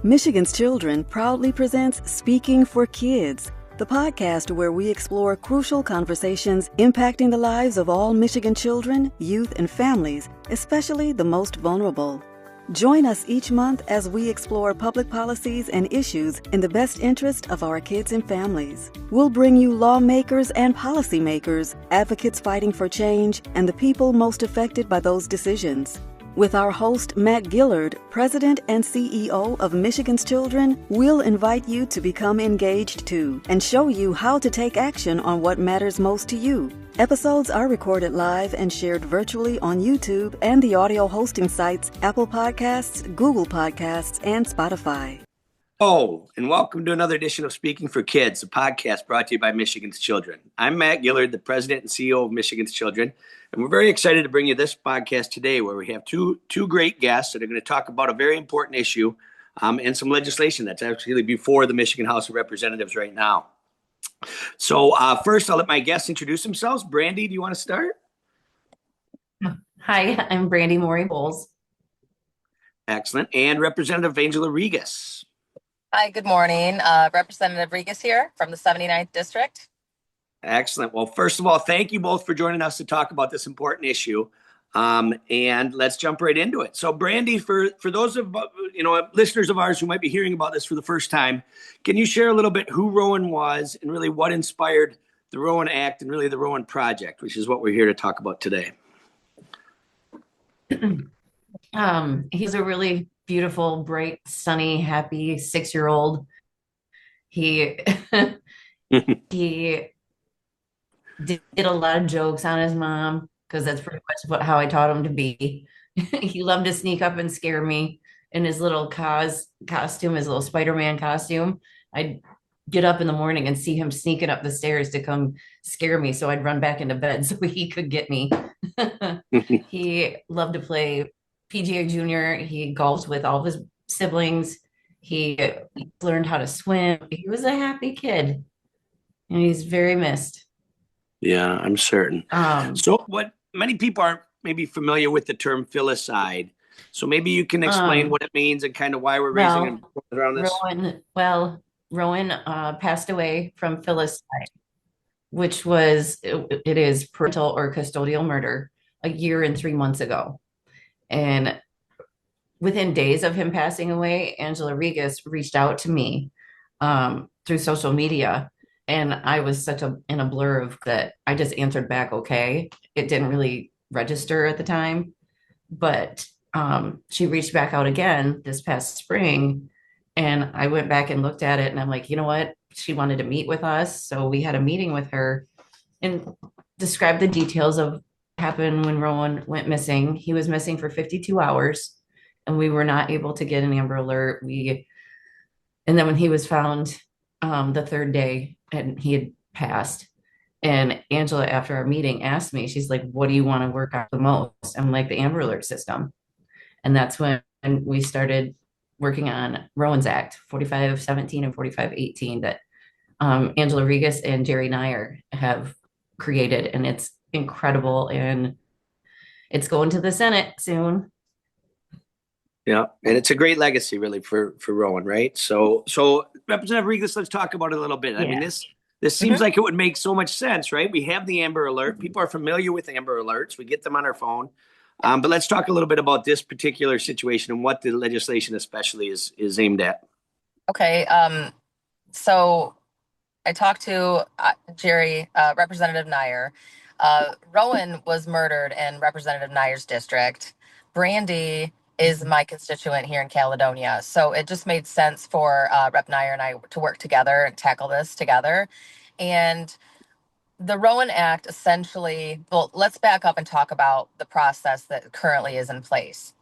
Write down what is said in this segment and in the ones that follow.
Michigan's Children proudly presents Speaking for Kids, the podcast where we explore crucial conversations impacting the lives of all Michigan children, youth, and families, especially the most vulnerable. Join us each month as we explore public policies and issues in the best interest of our kids and families. We'll bring you lawmakers and policymakers, advocates fighting for change, and the people most affected by those decisions. With our host, Matt Gillard, President and CEO of Michigan's Children, we'll invite you to become engaged too and show you how to take action on what matters most to you. Episodes are recorded live and shared virtually on YouTube and the audio hosting sites Apple Podcasts, Google Podcasts, and Spotify. Oh, and welcome to another edition of Speaking for Kids, a podcast brought to you by Michigan's Children. I'm Matt Gillard, the President and CEO of Michigan's Children, and we're very excited to bring you this podcast today where we have two great guests that are going to talk about a very important issue and some legislation that's actually before the Michigan House of Representatives right now. So first, I'll let my guests introduce themselves. Brandy, do you want to start? Hi, I'm Rowan Morey-Pols. Excellent. And Representative Angela Rigas. Hi, good morning. Representative Rigas here from the 79th District. Excellent. Well, first of all, thank you both for joining us to talk about this important issue. And let's jump right into it. So, Brandy, for those of listeners of ours who might be hearing about this for the first time, can you share a little bit who Rowan was and really what inspired the Rowan Act and really the Rowan Project, which is what we're here to talk about today? He's a really beautiful, bright, sunny, happy 6-year-old. He he did a lot of jokes on his mom because that's pretty much how I taught him to be. He loved to sneak up and scare me in his little costume, his little Spider-Man costume. I'd get up in the morning and see him sneaking up the stairs to come scare me, so I'd run back into bed so he could get me. He loved to play PGA Junior. He golfed with all of his siblings. He learned how to swim. He was a happy kid, and he's very missed. Yeah, I'm certain. So what many people aren't maybe familiar with the term filicide. So maybe you can explain what it means and kind of why we're raising around this. Rowan passed away from filicide, which it is parental or custodial murder, a year and 3 months ago. And within days of him passing away, Angela Rigas reached out to me through social media. And I was in a blur of that. I just answered back, okay. It didn't really register at the time. But she reached back out again this past spring. And I went back and looked at it. And I'm like, you know what? She wanted to meet with us. So we had a meeting with her and described the details of what happened when Rowan went missing. He was missing for 52 hours. And we were not able to get an Amber Alert. And then when he was found the third day, and he had passed. And Angela, after our meeting, asked me, she's like, what do you want to work on the most? I'm like, the Amber Alert system. And that's when we started working on Rowan's Act, 4517 and 4518 that Angela Rigas and Jerry Nyer have created. And it's incredible. And it's going to the Senate soon. Yeah, and it's a great legacy, really, for Rowan, right? So Representative Rigas, let's talk about it a little bit. Yeah. I mean, this seems like it would make so much sense, right? We have the Amber Alert. People are familiar with Amber Alerts. We get them on our phone. But let's talk a little bit about this particular situation and what the legislation especially is aimed at. Okay, so I talked to Jerry, Representative Nyer. Rowan was murdered in Representative Nyer's district. Brandy is my constituent here in Caledonia. So it just made sense for Rep. Nyer and I to work together and tackle this together. And the Rowan Act essentially, well, let's back up and talk about the process that currently is in place.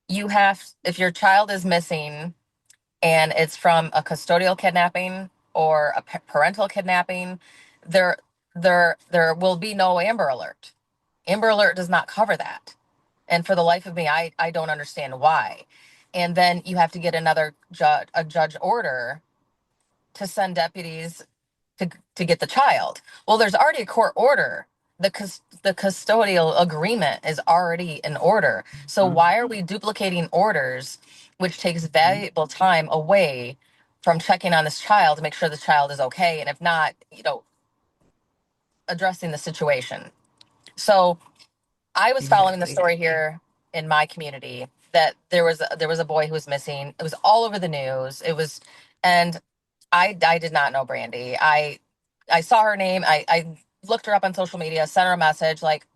If your child is missing and it's from a custodial kidnapping or a parental kidnapping, there will be no Amber Alert. Amber Alert does not cover that. And for the life of me, I don't understand why. And then you have to get a judge order to send deputies to get the child. Well, there's already a court order the custodial agreement is already in order. So why are we duplicating orders, which takes valuable time away from checking on this child to make sure the child is okay, and if not, addressing the situation. So I was following the story here in my community that there was a boy who was missing. It was all over the news. And I did not know Brandy. I saw her name. I looked her up on social media, sent her a message like,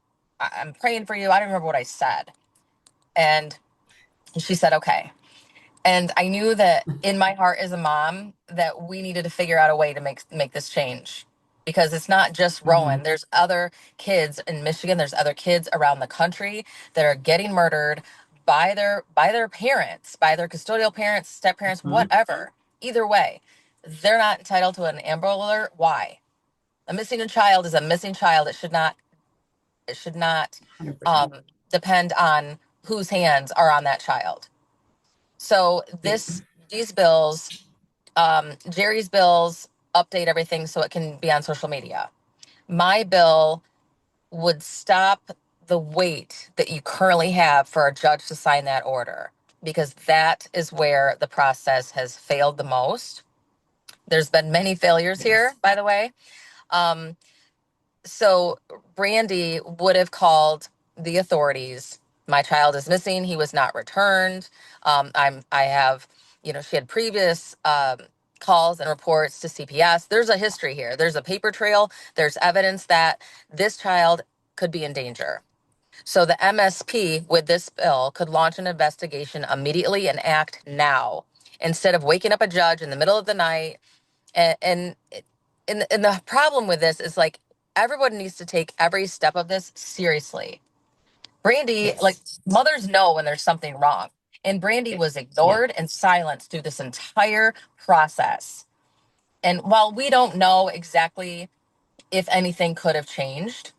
I'm praying for you. I don't remember what I said. And she said, okay. And I knew that in my heart as a mom that we needed to figure out a way to make this change, because it's not just Rowan. There's other kids in Michigan. There's other kids around the country that are getting murdered by their parents, by their custodial parents, step parents, whatever. Either way, they're not entitled to an Amber Alert. Why? A missing child is a missing child. It should not 100%. depend on whose hands are on that child. So these bills, Jerry's bills update everything so it can be on social media. My bill would stop the wait that you currently have for a judge to sign that order, because that is where the process has failed the most. There's been many failures here, by the way. So Brandy would have called the authorities. My child is missing. He was not returned. I have, she had previous calls and reports to CPS. There's a history here. There's a paper trail. There's evidence that this child could be in danger. So the MSP with this bill could launch an investigation immediately and act now, instead of waking up a judge in the middle of the night. And the problem with this is, like, everyone needs to take every step of this seriously. Brandy, like, mothers know when there's something wrong. And Brandy was ignored and silenced through this entire process. And while we don't know exactly if anything could have changed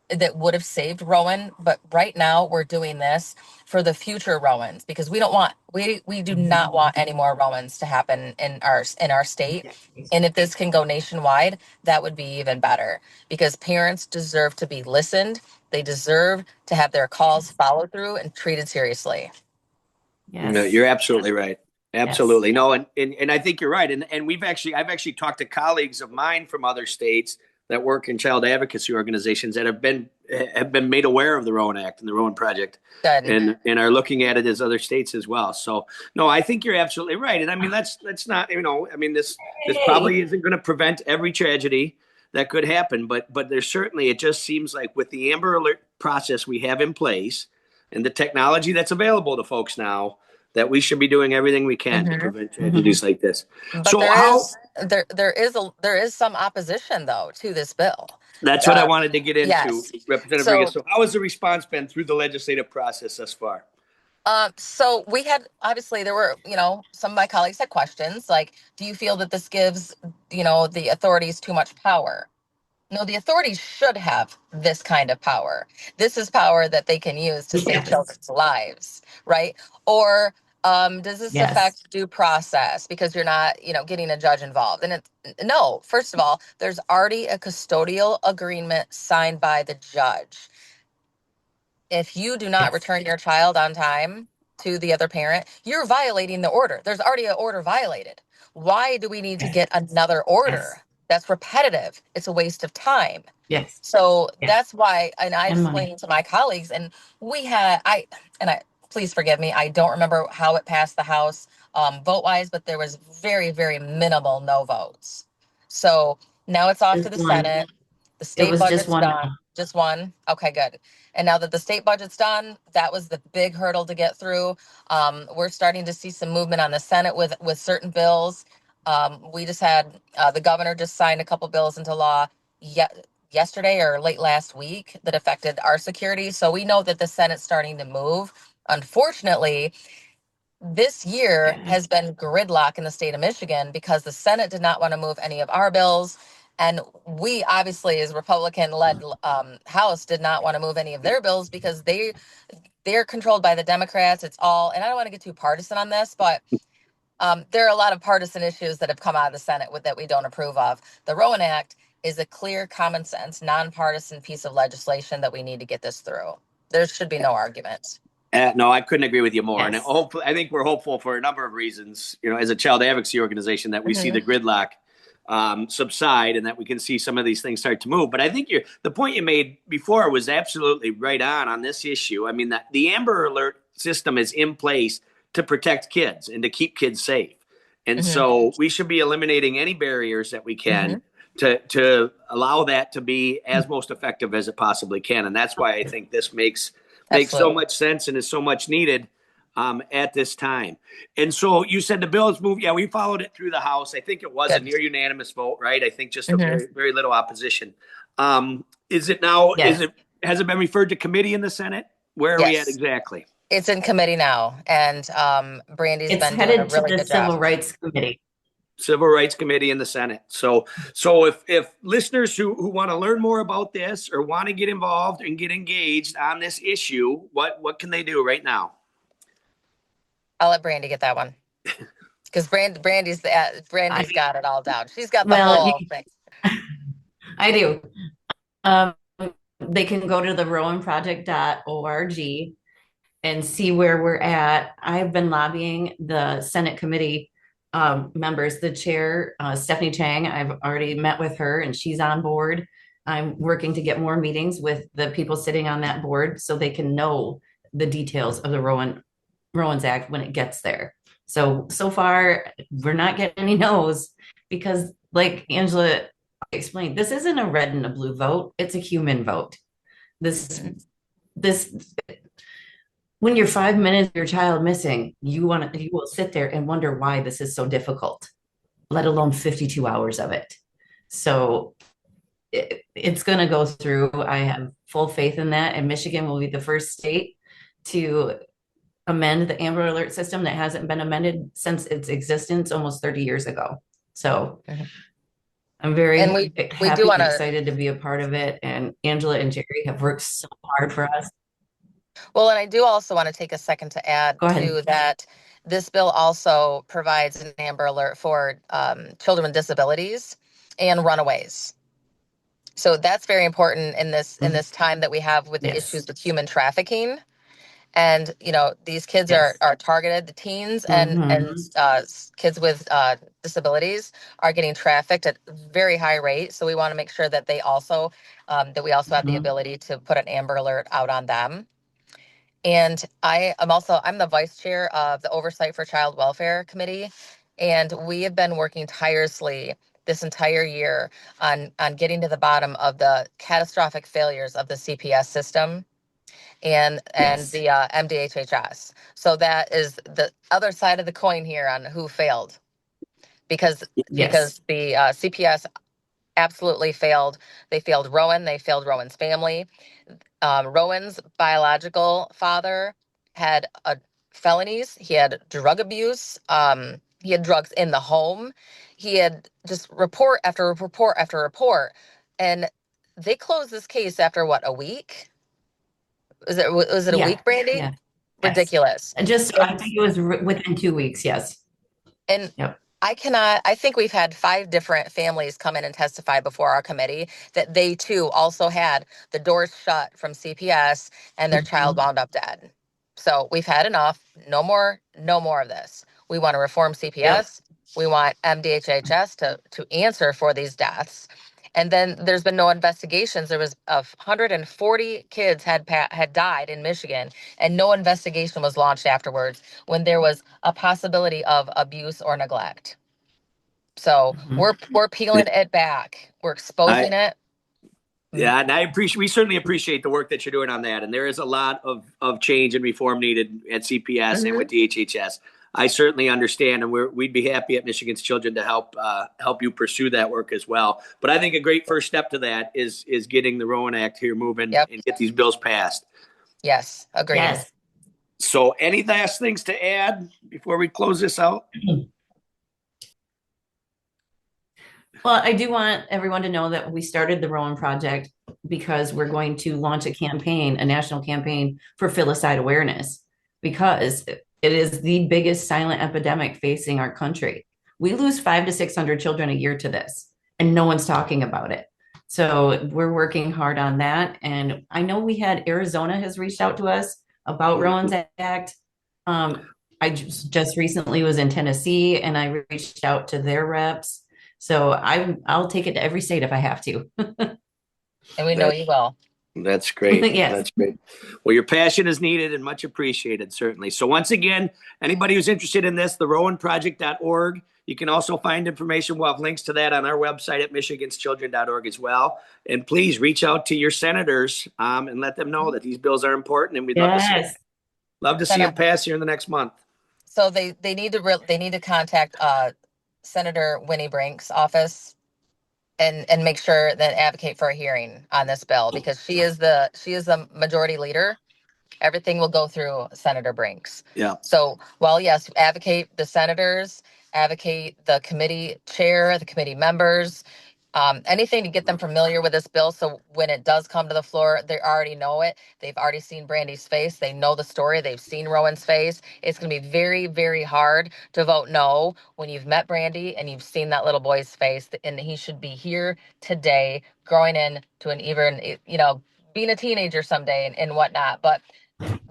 that would have saved Rowan, but right now we're doing this for the future Rowans, because we do not want any more Rowans to happen in our state. And if this can go nationwide, that would be even better, because parents deserve to be listened. They deserve to have their calls followed through and treated seriously. No, you're absolutely right. Absolutely. No, and I think you're right. And I've actually talked to colleagues of mine from other states that work in child advocacy organizations that have been made aware of the Rowan Act and the Rowan Project. Good. And are looking at it as other states as well. So no, I think you're absolutely right. And I mean, let's not, this probably isn't going to prevent every tragedy that could happen, but there's certainly, it just seems like with the Amber Alert process we have in place and the technology that's available to folks now, that we should be doing everything we can to prevent tragedies like this. But So there is some opposition, though, to this bill. That's what I wanted to get into, yes. Representative Rigas. So how has the response been through the legislative process thus far? So we had, obviously, there were, some of my colleagues had questions like, do you feel that this gives, the authorities too much power? No, the authorities should have this kind of power. This is power that they can use to save children's lives, right? Or does this affect due process because you're not, getting a judge involved? And no, first of all, there's already a custodial agreement signed by the judge. If you do not return your child on time to the other parent, you're violating the order. There's already an order violated. Why do we need to get another order? That's repetitive. It's a waste of time. So that's why, and I explained to my colleagues, and please forgive me, I don't remember how it passed the House vote-wise, but there was very, very minimal no votes. So now it's off to the Senate. The state budget's done. Just one? Okay, good. And now that the state budget's done, that was the big hurdle to get through. We're starting to see some movement on the Senate with certain bills. We just had, the governor just signed a couple bills into law yesterday or late last week that affected our security. So we know that the Senate's starting to move. Unfortunately, this year has been gridlock in the state of Michigan because the Senate did not want to move any of our bills. And we obviously, as Republican-led House, did not want to move any of their bills because they're controlled by the Democrats. It's all, and I don't want to get too partisan on this, but there are a lot of partisan issues that have come out of the Senate that we don't approve of. The Rowan Act is a clear, common sense, nonpartisan piece of legislation that we need to get this through. There should be no argument. No, I couldn't agree with you more. Yes. And hopefully, I think we're hopeful for a number of reasons, as a child advocacy organization, that we see the gridlock subside and that we can see some of these things start to move. But I think the point you made before was absolutely right on this issue. I mean, that the Amber Alert system is in place to protect kids and to keep kids safe. And so we should be eliminating any barriers that we can to allow that to be as most effective as it possibly can. And that's why I think this makes so much sense and is so much needed at this time. And so you said the bill is moved. Yeah, we followed it through the House. I think it was a near unanimous vote, right? I think just a very, very little opposition. Is it now? Has it been referred to committee in the Senate? Where are we at exactly? It's in committee now, and Brandy's been headed doing a really to the good job. Civil Rights Committee. Civil Rights Committee in the Senate. So if listeners who want to learn more about this or want to get involved and get engaged on this issue, what can they do right now? I'll let Brandy get that one because Brandy's got it all down. She's got the whole thing. I do. They can go to the rowanproject.org and see where we're at. I've been lobbying the Senate committee members, the chair, Stephanie Chang. I've already met with her and she's on board. I'm working to get more meetings with the people sitting on that board so they can know the details of the Rowan's Act when it gets there. So far, we're not getting any no's because, like Angela explained, this isn't a red and a blue vote. It's a human vote. This when you're 5 minutes, your child missing, you will sit there and wonder why this is so difficult, let alone 52 hours of it. So it's going to go through. I have full faith in that. And Michigan will be the first state to amend the Amber Alert system that hasn't been amended since its existence almost 30 years ago. So I'm very happy and excited to be a part of it. And Angela and Jerry have worked so hard for us. Well, and I do also want to take a second to add to that this bill also provides an Amber Alert for children with disabilities and runaways. So that's very important in this time that we have with the issues with human trafficking. And, these kids are targeted, the teens and kids with disabilities are getting trafficked at very high rate. So we want to make sure that we also have the ability to put an Amber Alert out on them. And I'm the vice chair of the Oversight for Child Welfare Committee. And we have been working tirelessly this entire year on getting to the bottom of the catastrophic failures of the CPS system and the MDHHS. So that is the other side of the coin here on who failed, because the CPS absolutely failed. They failed Rowan. They failed Rowan's family. Rowan's biological father had felonies. He had drug abuse. He had drugs in the home. He had just report after report after report. And they closed this case after a week? Was it a week, Brandy? Yeah. Ridiculous. And I think it was within 2 weeks. Yes. And I think we've had 5 different families come in and testify before our committee that they too also had the doors shut from CPS and their child wound up dead. So we've had enough. No more of this. We want to reform CPS. Yep. We want MDHHS to answer for these deaths. And then there's been no investigations. There was 140 kids had died in Michigan, and no investigation was launched afterwards when there was a possibility of abuse or neglect. So we're peeling it back. We're exposing it. Yeah, and we certainly appreciate the work that you're doing on that. And there is a lot of change and reform needed at CPS and with DHHS. I certainly understand, and we'd be happy at Michigan's Children to help you pursue that work as well. But I think a great first step to that is getting the Rowan Act here moving and get these bills passed. Yes, agreed. Yes. So any last things to add before we close this out? Well, I do want everyone to know that we started the Rowan Project because we're going to launch a national campaign for filicide awareness, because it is the biggest silent epidemic facing our country. We lose 500 to 600 children a year to this, and no one's talking about it. So we're working hard on that. And I know we had Arizona has reached out to us about Rowan's Act. I just recently was in Tennessee and I reached out to their reps. So I'll take it to every state if I have to. And we know you will. That's great. Yes. That's great. Well, your passion is needed and much appreciated, certainly. So once again, anybody who's interested in this, the rowanproject.org. You can also find information. We'll have links to that on our website at michiganschildren.org as well. And please reach out to your senators and let them know that these bills are important, and we'd love to see them pass here in the next month. So they need to contact Senator Winnie Brink's office and make sure that advocate for a hearing on this bill, because she is the majority leader. Everything will go through Senator Brinks. Yeah. So, well, yes, advocate the senators, advocate the committee chair, the committee members, anything to get them familiar with this bill. So when it does come to the floor, they already know it. They've already seen Brandy's face. They know the story. They've seen Rowan's face. It's going to be very, very hard to vote no when you've met Brandy and you've seen that little boy's face, and he should be here today, growing into an even, being a teenager someday and whatnot. But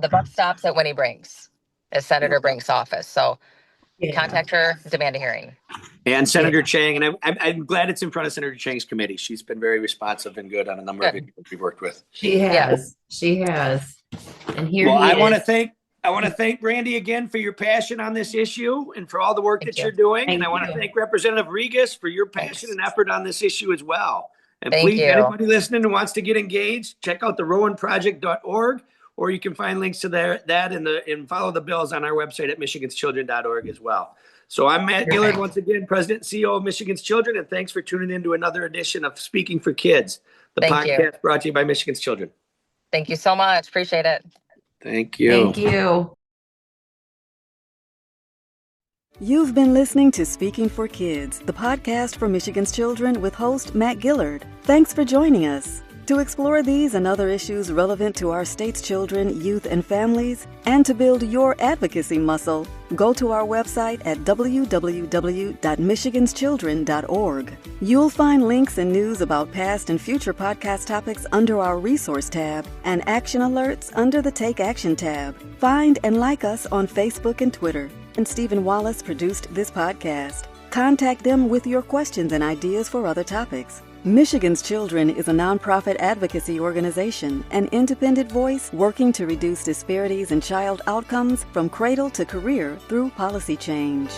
the buck stops at Winnie Brinks, at Senator Brinks' office. So contact her, demand a hearing. And Senator Chang, and I'm glad it's in front of Senator Chang's committee. She's been very responsive and good on a number of issues we've worked with. She has. She has. And here I want to thank Brandy again for your passion on this issue and for all the work you're doing. And I want to thank Representative Rigas for your passion and effort on this issue as well. And please, anybody listening who wants to get engaged, check out the rowanproject.org, or you can find links to that and follow the bills on our website at michiganschildren.org as well. So I'm Matt Gillard, once again, President and CEO of Michigan's Children, and thanks for tuning in to another edition of Speaking for Kids, the podcast brought to you by Michigan's Children. Thank you so much. Appreciate it. Thank you. Thank you. You've been listening to Speaking for Kids, the podcast for Michigan's Children with host Matt Gillard. Thanks for joining us. To explore these and other issues relevant to our state's children, youth, and families, and to build your advocacy muscle, go to our website at www.michiganschildren.org. You'll find links and news about past and future podcast topics under our Resource tab and action alerts under the Take Action tab. Find and like us on Facebook and Twitter. And Stephen Wallace produced this podcast. Contact them with your questions and ideas for other topics. Michigan's Children is a nonprofit advocacy organization, an independent voice working to reduce disparities in child outcomes from cradle to career through policy change.